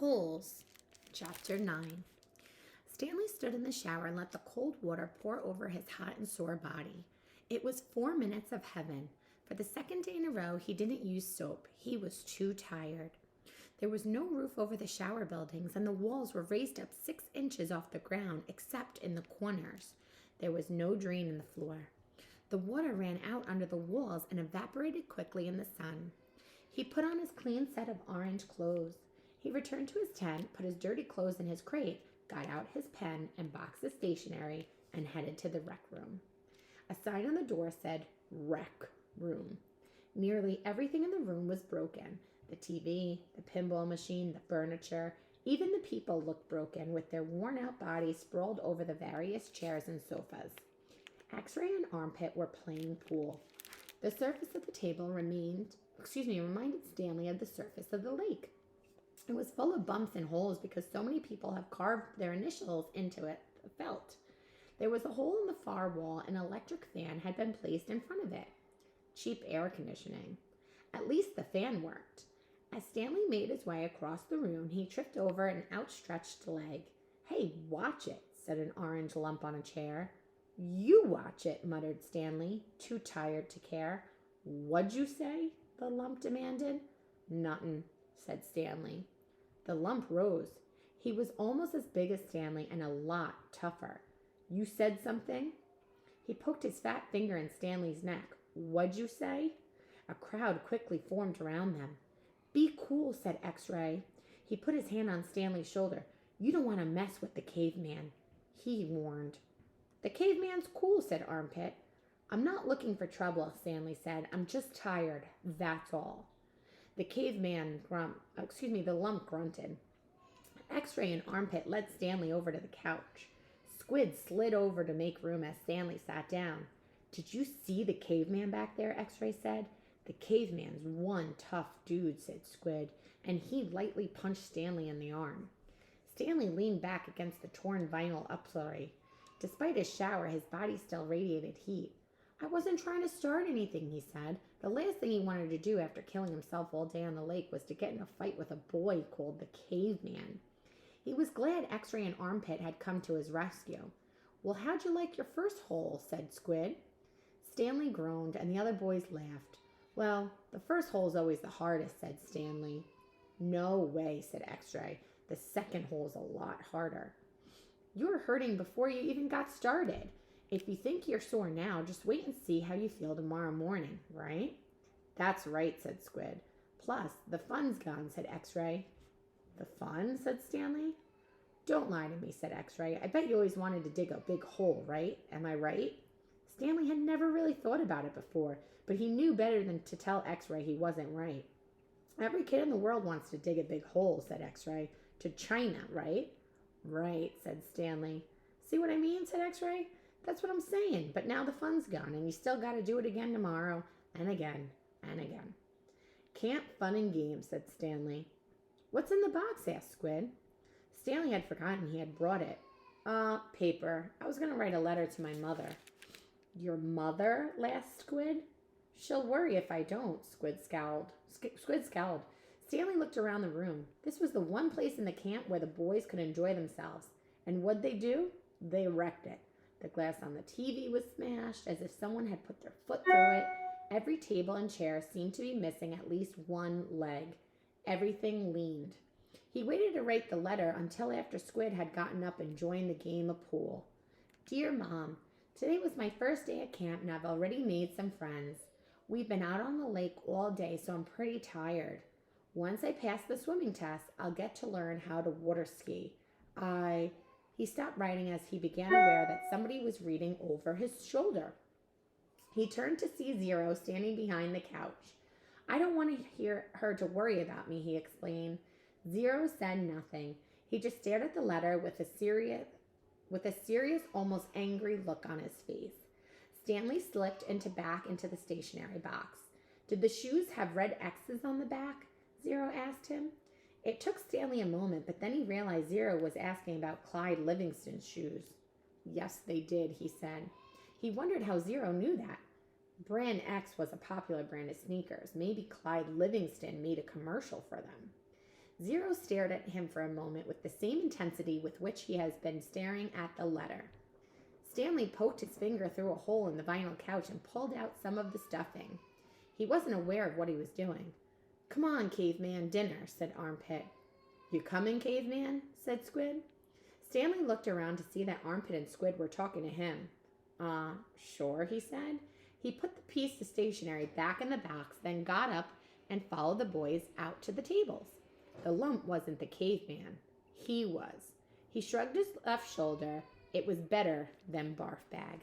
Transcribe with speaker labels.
Speaker 1: Holes. Chapter 9. Stanley stood in the shower and let the cold water pour over his hot and sore body. It was 4 minutes of heaven. For the second day in a row, he didn't use soap. He was too tired. There was no roof over the shower buildings, and the walls were raised up 6 inches off the ground, except in the corners. There was no drain in the floor. The water ran out under the walls and evaporated quickly in the sun. He put on his clean set of orange clothes. He returned to his tent, put his dirty clothes in his crate, got out his pen and box of stationery, and headed to the rec room. A sign on the door said, "Rec Room." Nearly everything in the room was broken. The TV, the pinball machine, the furniture, even the people looked broken, with their worn-out bodies sprawled over the various chairs and sofas. X-Ray and Armpit were playing pool. The surface of the table reminded Stanley of the surface of the lake. It was full of bumps and holes because so many people have carved their initials into it, felt. There was a hole in the far wall, and an electric fan had been placed in front of it. Cheap air conditioning. At least the fan worked. As Stanley made his way across the room, he tripped over an outstretched leg. "Hey, watch it," said an orange lump on a chair. "You watch it," muttered Stanley, too tired to care. "What'd you say?" the lump demanded. "Nothin'," said Stanley. The lump rose. He was almost as big as Stanley and a lot tougher. "You said something?" He poked his fat finger in Stanley's neck. "What'd you say?" A crowd quickly formed around them. "Be cool," said X-Ray. He put his hand on Stanley's shoulder. "You don't want to mess with the caveman," he warned. "The caveman's cool," said Armpit. "I'm not looking for trouble," Stanley said. "I'm just tired, that's all." The lump grunted. X-Ray and Armpit led Stanley over to the couch. Squid slid over to make room as Stanley sat down. "Did you see the caveman back there?" X-Ray said. "The caveman's one tough dude," said Squid, and he lightly punched Stanley in the arm. Stanley leaned back against the torn vinyl upholstery. Despite his shower, his body still radiated heat. "I wasn't trying to start anything," he said. The last thing he wanted to do after killing himself all day on the lake was to get in a fight with a boy called the Caveman. He was glad X-Ray and Armpit had come to his rescue. "Well, how'd you like your first hole?" said Squid. Stanley groaned, and the other boys laughed. "Well, the first hole's always the hardest," said Stanley. "No way," said X-Ray. "The second hole's a lot harder." "You were hurting before you even got started. If you think you're sore now, just wait and see how you feel tomorrow morning, right?" "That's right," said Squid. "Plus, the fun's gone," said X-Ray. "The fun?" said Stanley. "Don't lie to me," said X-Ray. "I bet you always wanted to dig a big hole, right? Am I right?" Stanley had never really thought about it before, but he knew better than to tell X-Ray he wasn't right. "Every kid in the world wants to dig a big hole," said X-Ray. "To China, right?" "Right," said Stanley. "See what I mean?" said X-Ray. "That's what I'm saying, but now the fun's gone, and you still got to do it again tomorrow, and again, and again." "Camp fun and games," said Stanley. "What's in the box?" asked Squid. Stanley had forgotten he had brought it. Paper. I was going to write a letter to my mother." "Your mother?" laughed Squid. "She'll worry if I don't," Squid scowled. Stanley looked around the room. This was the one place in the camp where the boys could enjoy themselves. And what'd they do? They wrecked it. The glass on the TV was smashed, as if someone had put their foot through it. Every table and chair seemed to be missing at least one leg. Everything leaned. He waited to write the letter until after Squid had gotten up and joined the game of pool. "Dear Mom, today was my first day at camp, and I've already made some friends. We've been out on the lake all day, so I'm pretty tired. Once I pass the swimming test, I'll get to learn how to water ski. He stopped writing as he began aware that somebody was reading over his shoulder. He turned to see Zero standing behind the couch. "I don't want her to worry about me," he explained. Zero said nothing. He just stared at the letter with a serious, almost angry look on his face. Stanley slipped back into the stationery box. "Did the shoes have red X's on the back?" Zero asked him. It took Stanley a moment, but then he realized Zero was asking about Clyde Livingston's shoes. "Yes, they did," he said. He wondered how Zero knew that. Brand X was a popular brand of sneakers. Maybe Clyde Livingston made a commercial for them. Zero stared at him for a moment with the same intensity with which he has been staring at the letter. Stanley poked his finger through a hole in the vinyl couch and pulled out some of the stuffing. He wasn't aware of what he was doing. "Come on, Caveman, dinner," said Armpit. "You coming, Caveman?" said Squid. Stanley looked around to see that Armpit and Squid were talking to him. Sure," he said. He put the piece of stationery back in the box, then got up and followed the boys out to the tables. The lump wasn't the caveman. He was. He shrugged his left shoulder. It was better than Barf Bag.